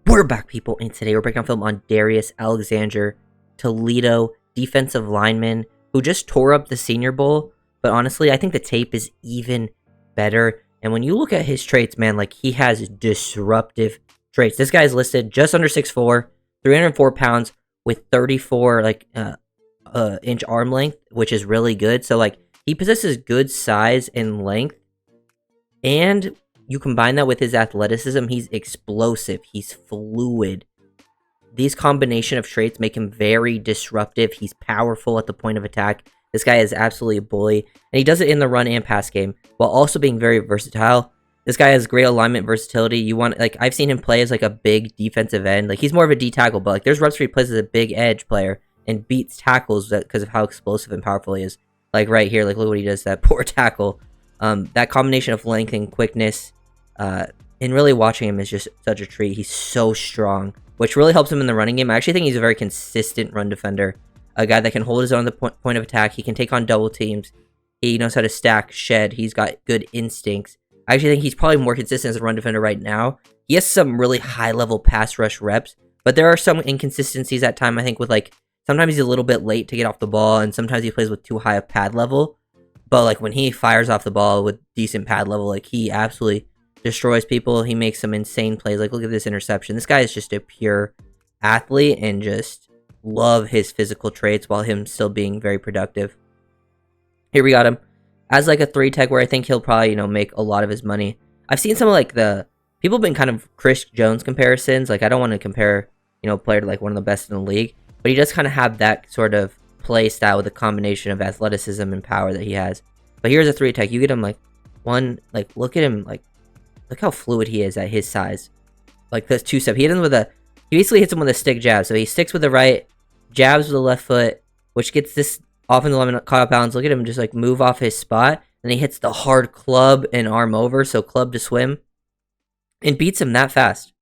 We're back, people, and today we're breaking down film on Darius Alexander Toledo, defensive lineman, who just tore up the Senior Bowl, but honestly, I think the tape is even better, and when you look at his traits, man, like, he has disruptive traits. This guy is listed just under 6'4", 304 pounds, with 34, inch arm length, which is really good, so, like, he possesses good size and length, and you combine that with his athleticism, he's explosive, he's fluid. These combination of traits make him very disruptive. He's powerful at the point of attack. This guy is absolutely a bully, and he does it in the run and pass game, while also being very versatile. This guy has great alignment versatility. You want, like, I've seen him play as, like, a big defensive end. Like, he's more of a D tackle, but, like, there's reps where he plays as a big edge player and beats tackles because of how explosive and powerful he is. Like, right here, like, look what he does, that poor tackle. That combination of length and quickness, and really watching him is just such a treat. He's so strong, which really helps him in the running game. I actually think he's a very consistent run defender, a guy that can hold his own at the point of attack. He can take on double teams. He knows how to stack, shed. He's got good instincts. I actually think he's probably more consistent as a run defender right now. He has some really high-level pass rush reps, but there are some inconsistencies at time, I think, with, like, sometimes he's a little bit late to get off the ball, and sometimes he plays with too high a pad level. But, like, when he fires off the ball with decent pad level, like, he absolutely destroys people. He makes some insane plays. Like, look at this interception. This guy is just a pure athlete, and just love his physical traits while him still being very productive. Here we got him as, like, a 3-tech, where I think he'll probably, make a lot of his money. I've seen some of, like, the people have been kind of Chris Jones comparisons. Like, I don't want to compare, player to, like, one of the best in the league, but he does kind of have that sort of play style with a combination of athleticism and power that he has. But here's a 3-tech. You get him, like, look at him, like, look how fluid he is at his size. Like, this 2-step. He basically hits him with a stick jab. So he sticks with the right, jabs with the left foot, which gets this offensive lineman caught off balance. Look at him just, like, move off his spot. And he hits the hard club and arm over, so club to swim, and beats him that fast.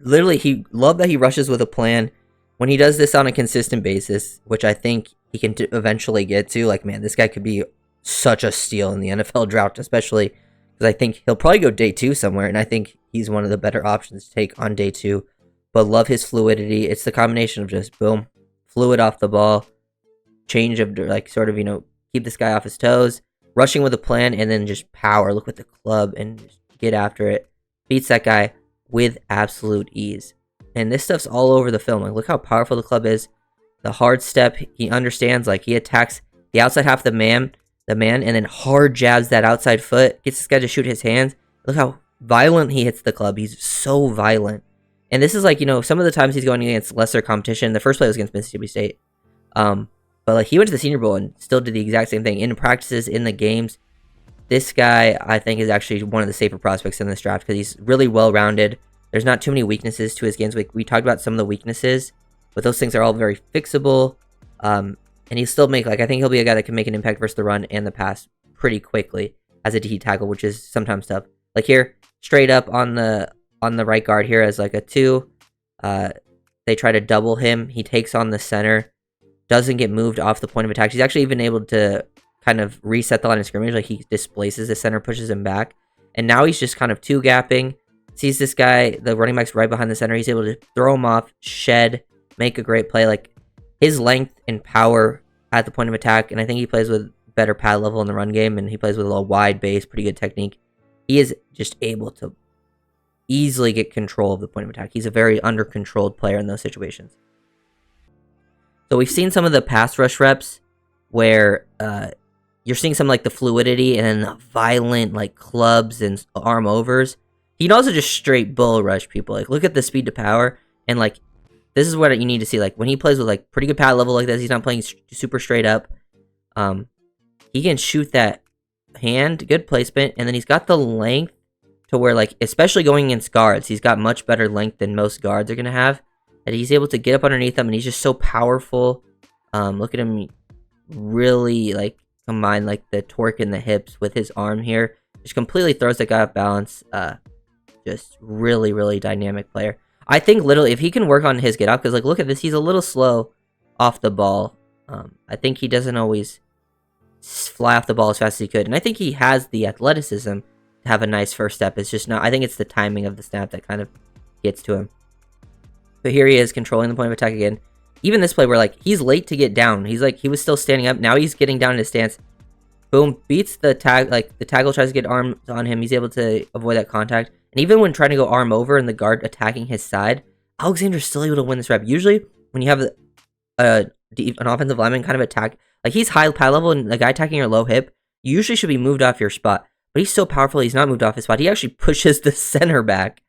Literally, love that he rushes with a plan. When he does this on a consistent basis, which I think he can eventually get to, like, man, this guy could be such a steal in the NFL draft, especially because I think he'll probably go day 2 somewhere, and I think he's one of the better options to take on day 2. But love his fluidity. It's the combination of just, boom, fluid off the ball, change of, like, sort of, keep this guy off his toes, rushing with a plan, and then just power. Look with the club and just get after it. Beats that guy with absolute ease. And this stuff's all over the film. Like, look how powerful the club is. The hard step, he understands. Like, he attacks the outside half of the man, and then hard jabs that outside foot. Gets this guy to shoot his hands. Look how violent he hits the club. He's so violent. And this is, like, some of the times he's going against lesser competition. The first play was against Mississippi State. But, like, he went to the Senior Bowl and still did the exact same thing. In practices, in the games. This guy, I think, is actually one of the safer prospects in this draft because he's really well-rounded. There's not too many weaknesses to his games. We talked about some of the weaknesses, but those things are all very fixable. And he'll still make, like, I think he'll be a guy that can make an impact versus the run and the pass pretty quickly as a D tackle, which is sometimes tough. Like here, straight up on the right guard here as, like, a 2. They try to double him. He takes on the center, doesn't get moved off the point of attack. He's actually even able to kind of reset the line of scrimmage. Like, he displaces the center, pushes him back. And now he's just kind of 2-gapping. Sees this guy, the running back's right behind the center. He's able to throw him off, shed, make a great play. Like, his length and power at the point of attack, and I think he plays with better pad level in the run game, and he plays with a wide base, pretty good technique. He is just able to easily get control of the point of attack. He's a very under-controlled player in those situations. So we've seen some of the pass rush reps where you're seeing some, like, the fluidity and then the violent, like, clubs and arm overs. He can also just straight bull rush people. Like, look at the speed to power. And, like, this is what you need to see. Like, when he plays with, like, pretty good pad level like this, he's not playing super straight up. He can shoot that hand, good placement. And then he's got the length to where, like, especially going against guards, he's got much better length than most guards are going to have. And he's able to get up underneath them, and he's just so powerful. Look at him really, like, combine, like, the torque in the hips with his arm here. Just completely throws the guy off balance. Just really, really dynamic player. I think literally if he can work on his get off, because, like, look at this, he's a little slow off the ball. I think he doesn't always fly off the ball as fast as he could, and I think he has the athleticism to have a nice first step. It's just not, I think it's the timing of the snap that kind of gets to him. But here he is controlling the point of attack again. Even this play where like he's late to get down. He's like he was still standing up. Now he's getting down in his stance. Boom, beats the tag. Like the tackle tries to get arms on him. He's able to avoid that contact. And even when trying to go arm over and the guard attacking his side, Alexander's still able to win this rep. Usually when you have an offensive lineman kind of attack, like he's high level and the guy attacking your low hip, you usually should be moved off your spot. But he's so powerful, he's not moved off his spot. He actually pushes the center back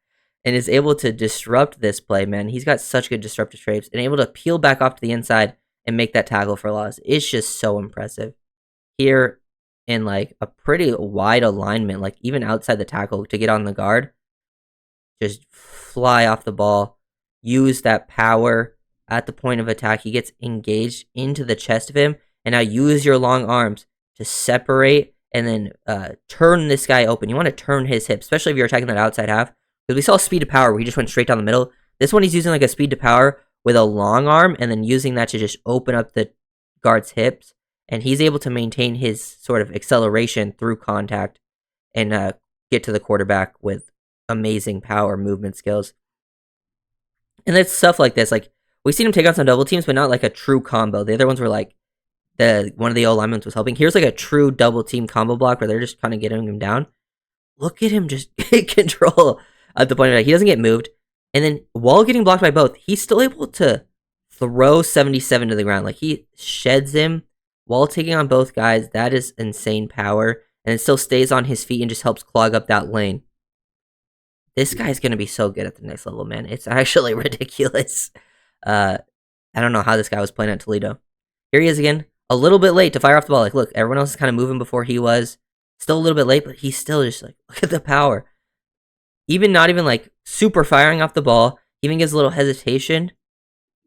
and is able to disrupt this play, man. He's got such good disruptive traits and able to peel back off to the inside and make that tackle for loss. It's just so impressive. Here in like a pretty wide alignment, like even outside the tackle to get on the guard, just fly off the ball, use that power at the point of attack. He gets engaged into the chest of him, and now use your long arms to separate and then turn this guy open. You want to turn his hip, especially if you're attacking that outside half. Because we saw speed to power where he just went straight down the middle. This one he's using like a speed to power with a long arm and then using that to just open up the guard's hips. And he's able to maintain his sort of acceleration through contact and get to the quarterback with amazing power movement skills. And it's stuff like this. Like we've seen him take on some double teams, but not like a true combo. The other ones were like one of the O linemen was helping. Here's like a true double team combo block where they're just kind of getting him down. Look at him just get control at the point of he doesn't get moved. And then while getting blocked by both, he's still able to throw 77 to the ground. Like he sheds him while taking on both guys. That is insane power. And it still stays on his feet and just helps clog up that lane. This guy's going to be so good at the next level, man. It's actually ridiculous. I don't know how this guy was playing at Toledo. Here he is again. A little bit late to fire off the ball. Like, look, everyone else is kind of moving before he was. Still a little bit late, but he's still just like, look at the power. Even not even like super firing off the ball. Even gives a little hesitation.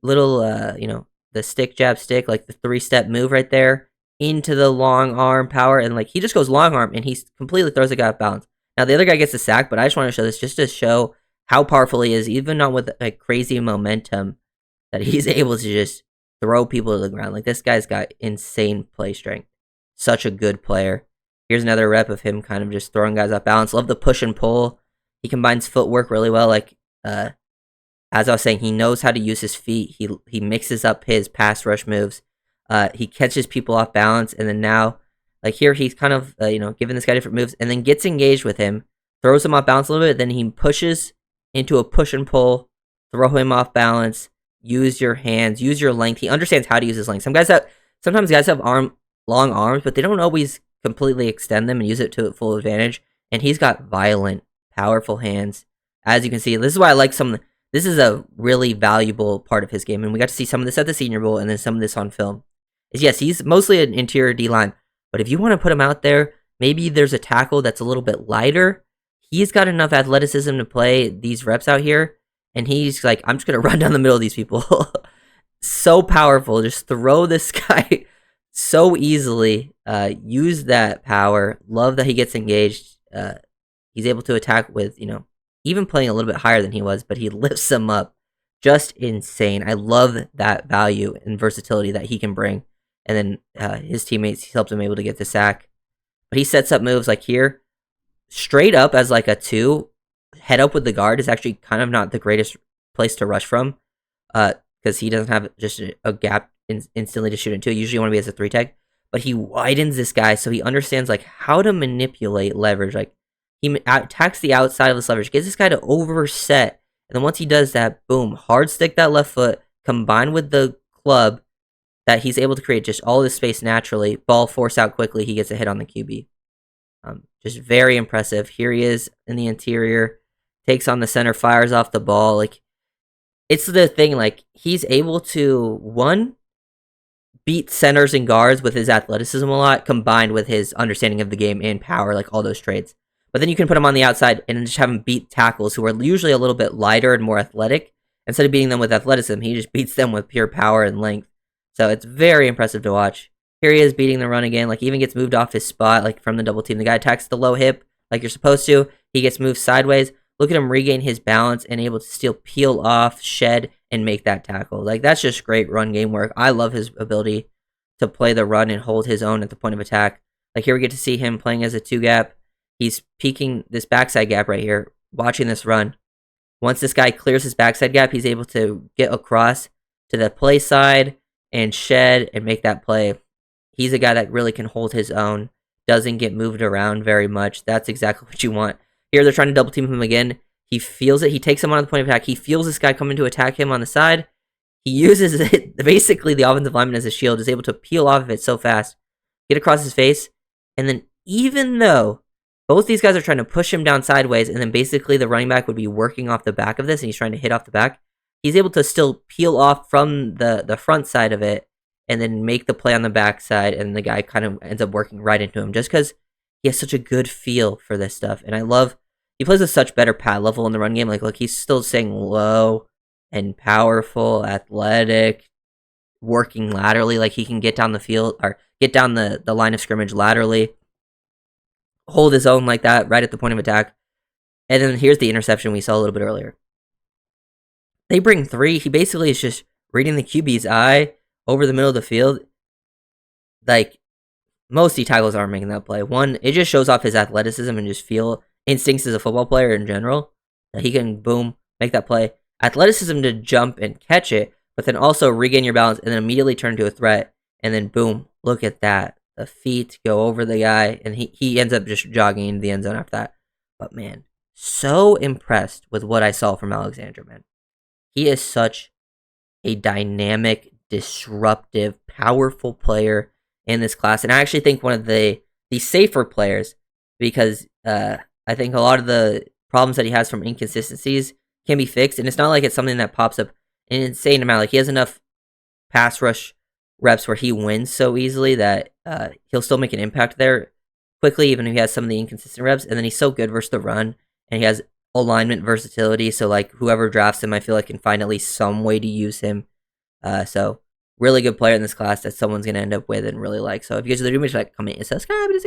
Little, the stick, jab, stick, like the 3-step move right there into the long arm power. And like, he just goes long arm and he completely throws the guy off balance. Now, the other guy gets the sack, but I just want to show this just to show how powerful he is, even not with like crazy momentum, that he's able to just throw people to the ground. Like, this guy's got insane play strength. Such a good player. Here's another rep of him kind of just throwing guys off balance. Love the push and pull. He combines footwork really well. Like, as I was saying, he knows how to use his feet. He mixes up his pass rush moves. He catches people off balance, and then now, like here, he's kind of, giving this guy different moves, and then gets engaged with him, throws him off balance a little bit, then he pushes into a push and pull, throw him off balance, use your hands, use your length. He understands how to use his length. Sometimes guys have long arms, but they don't always completely extend them and use it to full advantage, and he's got violent, powerful hands. As you can see, this is why I like this is a really valuable part of his game, and we got to see some of this at the Senior Bowl and then some of this on film. Yes, he's mostly an interior D-line, but if you want to put him out there, maybe there's a tackle that's a little bit lighter. He's got enough athleticism to play these reps out here, and he's like, I'm just going to run down the middle of these people. So powerful. Just throw this guy so easily. Use that power. Love that he gets engaged. He's able to attack with, even playing a little bit higher than he was, but he lifts them up. Just insane. I love that value and versatility that he can bring. And then his teammates helped him able to get the sack. But he sets up moves like here. Straight up as like a 2. Head up with the guard is actually kind of not the greatest place to rush from. Because he doesn't have just a gap instantly to shoot into. Usually you want to be as a 3 tag. But he widens this guy so he understands like how to manipulate leverage. Like he attacks the outside of this leverage. Gets this guy to overset. And then once he does that, boom, hard stick that left foot, combined with the club, that he's able to create just all this space naturally. Ball force out quickly. He gets a hit on the QB. Just very impressive. Here he is in the interior. Takes on the center, fires off the ball. Like, it's the thing, like, he's able to, one, beat centers and guards with his athleticism a lot, combined with his understanding of the game and power, like all those traits. But then you can put him on the outside and just have him beat tackles who are usually a little bit lighter and more athletic. Instead of beating them with athleticism, he just beats them with pure power and length. So it's very impressive to watch. Here he is beating the run again. Like, even gets moved off his spot, like from the double team. The guy attacks the low hip like you're supposed to. He gets moved sideways. Look at him regain his balance and able to still peel off, shed, and make that tackle. Like, that's just great run game work. I love his ability to play the run and hold his own at the point of attack. Like, here we get to see him playing as a 2 gap. He's peeking this backside gap right here, watching this run. Once this guy clears his backside gap, he's able to get across to the play side and shed and make that play. He's a guy that really can hold his own, doesn't get moved around very much. That's exactly what you want. Here they're trying to double team him again. He feels it. He takes him on the point of attack. He feels this guy coming to attack him on the side. He uses it, basically the offensive lineman as a shield, is able to peel off of it so fast, get across his face, and then even though both these guys are trying to push him down sideways, and then basically the running back would be working off the back of this, and he's trying to hit off the back, he's able to still peel off from the front side of it, and then make the play on the back side, and the guy kind of ends up working right into him, just because he has such a good feel for this stuff. And I love, he plays with such better pad level in the run game. Like, look, he's still staying low and powerful, athletic, working laterally. Like, he can get down the field, or get down the line of scrimmage laterally, hold his own like that right at the point of attack. And then here's the interception we saw a little bit earlier. They bring 3. He basically is just reading the QB's eye over the middle of the field. Like, most D tackles aren't making that play. One, it just shows off his athleticism and just feel instincts as a football player in general. That he can, boom, make that play. Athleticism to jump and catch it, but then also regain your balance and then immediately turn to a threat. And then, boom, look at that. The feet go over the guy, and he ends up just jogging into the end zone after that. But, man, so impressed with what I saw from Alexander, man. He is such a dynamic, disruptive, powerful player in this class. And I actually think one of the safer players, because I think a lot of the problems that he has from inconsistencies can be fixed. And it's not like it's something that pops up an insane amount. Like, he has enough pass rush reps where he wins so easily that he'll still make an impact there quickly, even if he has some of the inconsistent reps. And then he's so good versus the run, and he has alignment versatility. So, like, whoever drafts him, I feel like can find at least some way to use him. So, really good player in this class that someone's going to end up with and really like. So, if you guys are doing much, like, comment and subscribe. It is